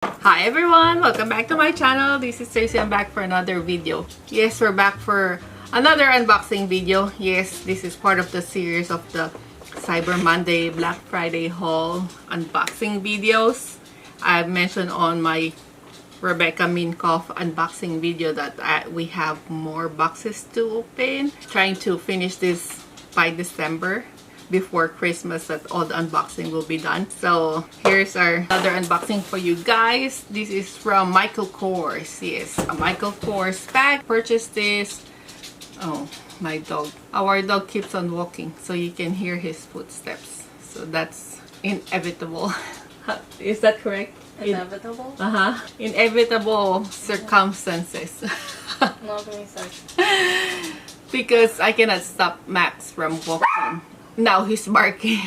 Hi everyone! Welcome back to my channel. This is Tracy. I'm back for another video. Yes, we're back for another unboxing video. Yes, this is part of the series of the Cyber Monday, Black Friday haul unboxing videos. I've mentioned on my Rebecca Minkoff unboxing video that we have more boxes to open. Trying to finish this by December, before Christmas, that all the unboxing will be done. So here's our other unboxing for you guys. This is from KORS. Yes, a KORS bag. Purchased this. Oh, my dog. Our dog keeps on walking, so you can hear his footsteps. So that's inevitable. Is that correct? Inevitable? Inevitable circumstances. Not really such. Because I cannot stop Max from walking. Now he's barking.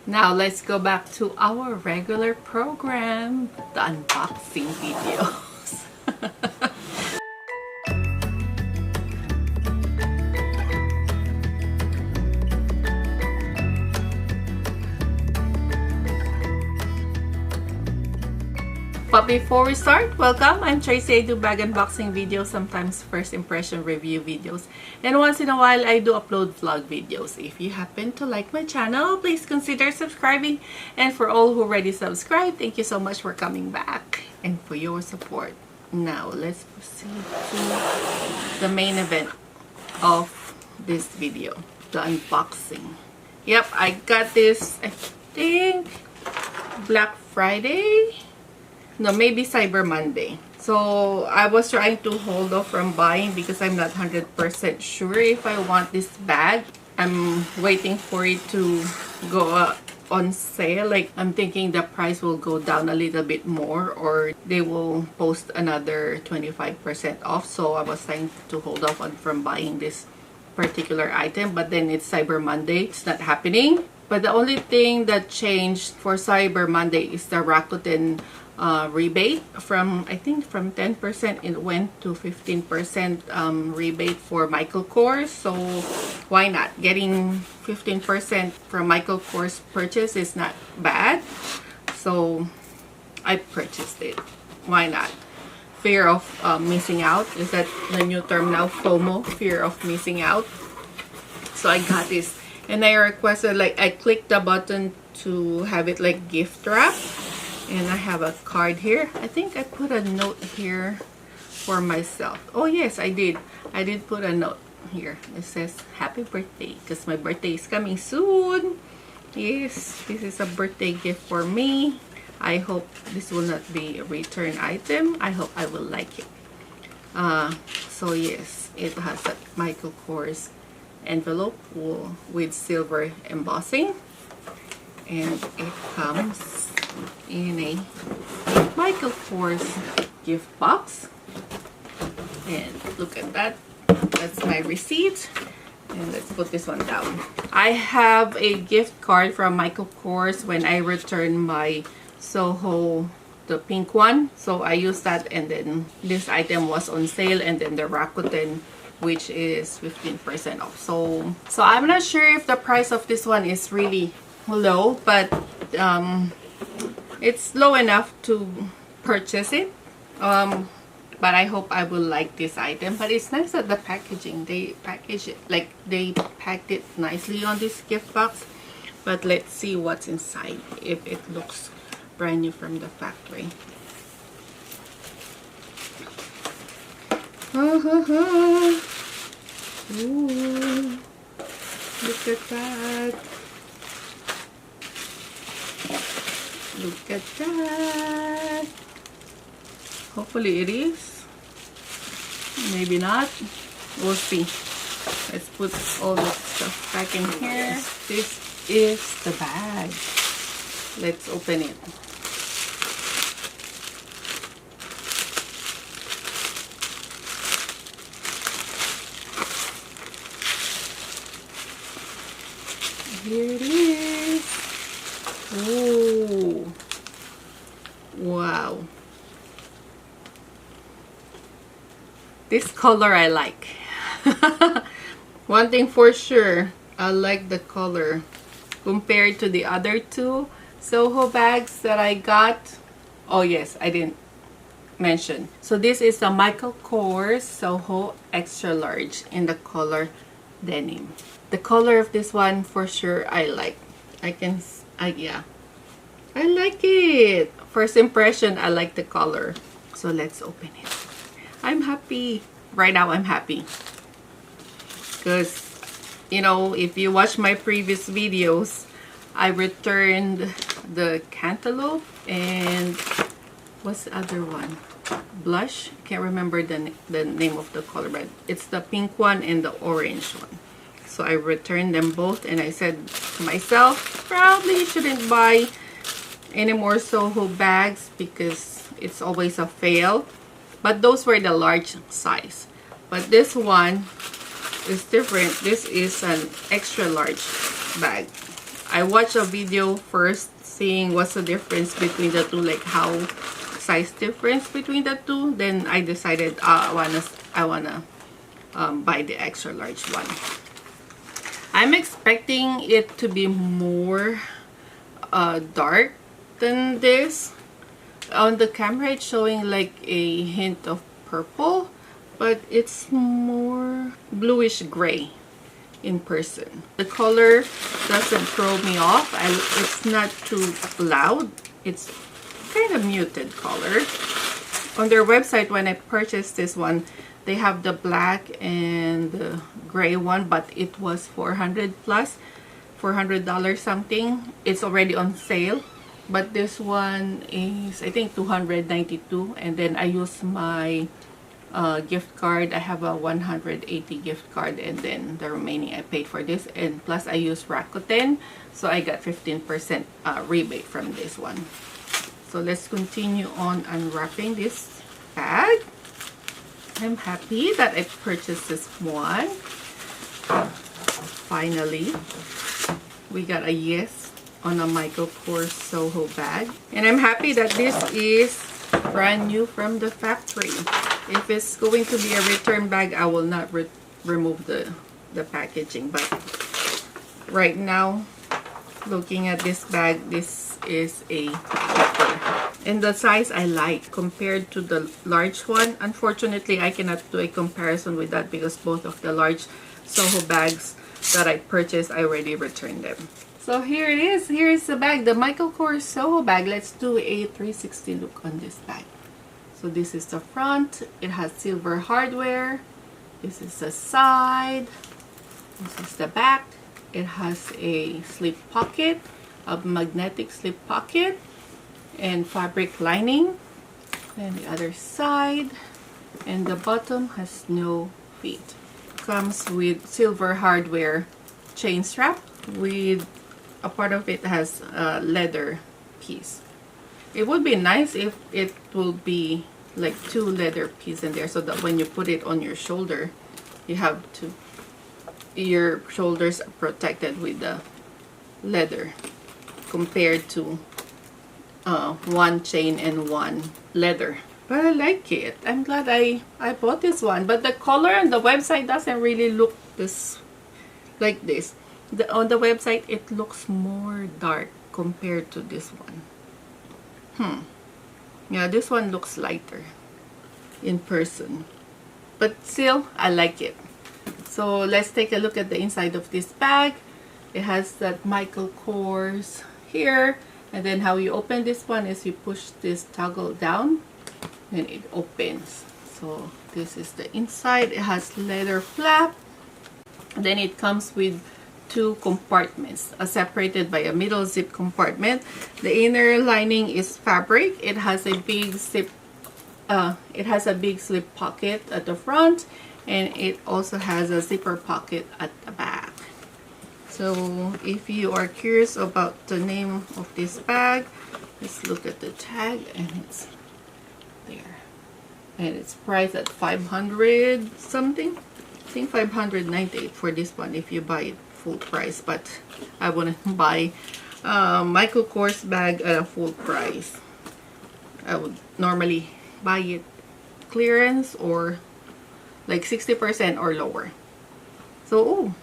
Now let's go back to our regular program, the unboxing videos. But before we start, welcome. I'm Tracy. I do bag unboxing videos, sometimes first impression review videos, and once in a while I do upload vlog videos. If you happen to like my channel, please consider subscribing. And for all who already subscribed, thank you so much for coming back and for your support. Now let's proceed to the main event of this video, the unboxing. Yep, I got this, I think, Black Friday? No, maybe Cyber Monday. So I was trying to hold off from buying because I'm not 100% sure if I want this bag. I'm waiting for it to go on sale. Like, I'm thinking the price will go down a little bit more, or they will post another 25% off. So I was trying to hold off from buying this particular item, but then it's Cyber Monday. It's not happening. But the only thing that changed for Cyber Monday is the Rakuten rebate. From, I think, from 10% it went to 15% rebate for KORS. So why not? Getting 15% from KORS purchase is not bad. So I purchased it. Why not? Fear of missing out. Is that the new term now? FOMO, fear of missing out. So I got this, and I requested, like, I clicked the button to have it like gift wrap. And I have a card here. I think I put a note here for myself. Oh yes, I did. I did put a note here. It says happy birthday, because my birthday is coming soon. Yes, this is a birthday gift for me. I hope this will not be a return item. I hope I will like it. So yes, it has a KORS envelope with silver embossing, and it comes in a KORS gift box. And look at that. That's my receipt. And let's put this one down. I have a gift card from KORS when I returned my SoHo, the pink one. So I used that, and then this item was on sale, and then the Rakuten, which is 15% off. So I'm not sure if the price of this one is really low, but it's low enough to purchase it. But I hope I will like this item. But it's nice that the packaging, they package it, like they packed it nicely on this gift box. But let's see what's inside, if it looks brand new from the factory. Ooh, look at that. Look at that. Hopefully it is. Maybe not. We'll see. Let's put all this stuff back in here. This is the bag. Let's open it. Here it is. Oh, wow. This color I like. One thing for sure, I like the color compared to the other two SoHo bags that I got. Oh yes, I didn't mention. So this is a Michael Kors SoHo extra large in the color denim. The color of this one for sure I like. Yeah, I like it. First impression, I like the color. So let's open it. I'm happy. Right now I'm happy. Because, you know, if you watch my previous videos, I returned the cantaloupe and what's the other one? Blush. Can't remember the name of the color, but it's the pink one and the orange one. So I returned them both and I said to myself, probably shouldn't buy any more SoHo bags because it's always a fail. But those were the large size. But this one is different. This is an extra large bag. I watched a video first seeing what's the difference between the two, like how size difference between the two. Then I decided I wanna buy the extra large one. I'm expecting it to be more dark than this. On the camera it's showing like a hint of purple, but it's more bluish gray in person. The color doesn't throw me off. It's not too loud. It's kind of muted color. On their website, when I purchased this one, they have the black and the gray one, but it was $400 plus, $400 something. It's already on sale, but this one is I think $292, and then I use my gift card. I have a 180 gift card, and then the remaining I paid for this, and plus I use Rakuten, so I got 15% rebate from this one. So let's continue on unwrapping this bag. I'm happy that I purchased this one. Finally, we got a yes on a Michael Kors SoHo bag. And I'm happy that this is brand new from the factory. If it's going to be a return bag, I will not remove the packaging. But right now, looking at this bag, this is a keeper. And the size I like compared to the large one. Unfortunately, I cannot do a comparison with that because both of the large SoHo bags that I purchased, I already returned them. So here it is. Here is the bag, the Michael Kors SoHo bag. Let's do a 360 look on this bag. So this is the front. It has silver hardware. This is the side. This is the back. It has a slip pocket, a magnetic slip pocket, and fabric lining. And the other side, and the bottom has no feet. Comes with silver hardware chain strap with a part of it has a leather piece. It would be nice if it will be like 2 leather pieces in there, so that when you put it on your shoulder, you have to, your shoulders are protected with the leather compared to one chain and one leather. But I like it. I'm glad I bought this one. But the color on the website doesn't really look this like this. On the website it looks more dark compared to this one. Yeah, this one looks lighter in person. But still, I like it. So let's take a look at the inside of this bag. It has that Michael Kors here. And then how you open this one is you push this toggle down and it opens. So this is the inside. It has leather flap. Then it comes with 2 compartments, separated by a middle zip compartment. The inner lining is fabric. It has a big zip. It has a big slip pocket at the front, and it also has a zipper pocket at the back. So if you are curious about the name of this bag, let's look at the tag, and it's there. And it's priced at 500 something. I think 598 for this one if you buy it full price. But I wouldn't buy Michael Kors bag at a full price. I would normally buy it clearance or like 60% or lower. So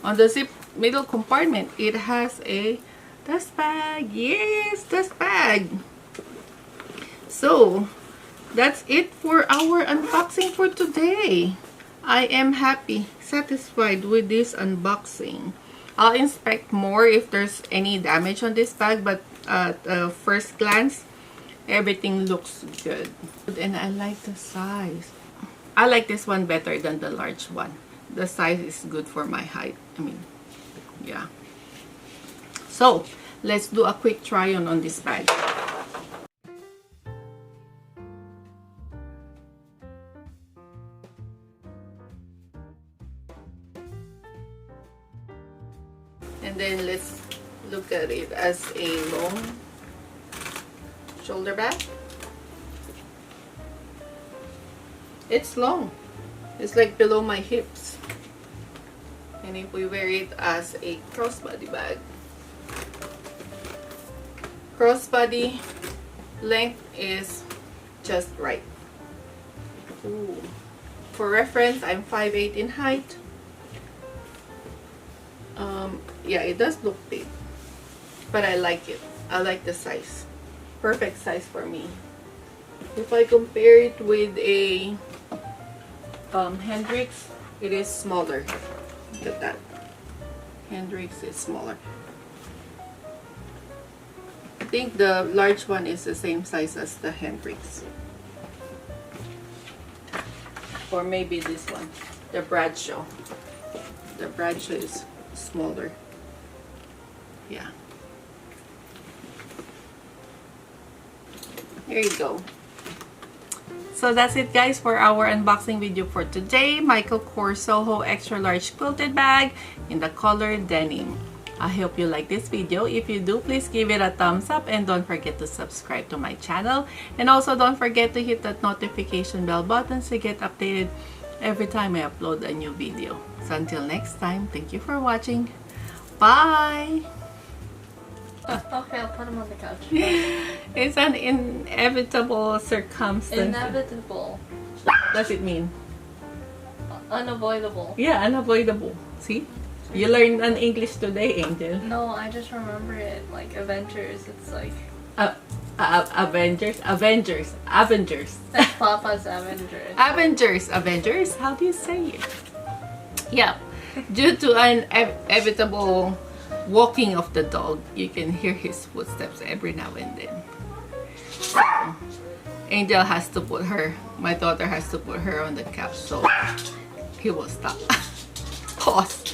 on the zip middle compartment, it has a dust bag. Yes, dust bag. So, that's it for our unboxing for today. I am happy, satisfied with this unboxing. I'll inspect more if there's any damage on this bag, but at first glance, everything looks good. And I like the size. I like this one better than the large one. The size is good for my height. I mean, yeah. So, let's do a quick try on this bag. And then let's look at it as a long shoulder bag. It's long. It's like below my hips. And if we wear it as a crossbody bag, crossbody length is just right. Ooh. For reference, I'm 5'8" in height. Yeah, it does look big, but I like it. I like the size. Perfect size for me. If I compare it with a Hendrix, it is smaller. Look at that. Hendrix is smaller. I think the large one is the same size as the Hendrix. Or maybe this one, the Bradshaw. The Bradshaw is smaller. Yeah. There you go. So that's it, guys, for our unboxing video for today. Michael Kors SoHo extra large quilted bag in the color denim. I hope you like this video. If you do, please give it a thumbs up and don't forget to subscribe to my channel. And also don't forget to hit that notification bell button to get updated every time I upload a new video. So until next time, thank you for watching. Bye! Okay, I'll put them on the couch. It's an inevitable circumstance. Inevitable. What does it mean? Unavoidable. Yeah, unavoidable. See? You learned an English today, Angel. No, I just remember it like Avengers. It's like Avengers. that's Papa's Avengers. Avengers. How do you say it? Yeah. Due to an inevitable walking of the dog, you can hear his footsteps every now and then. So, Angel has to put her, my daughter has to put her on the couch so he will stop. Pause.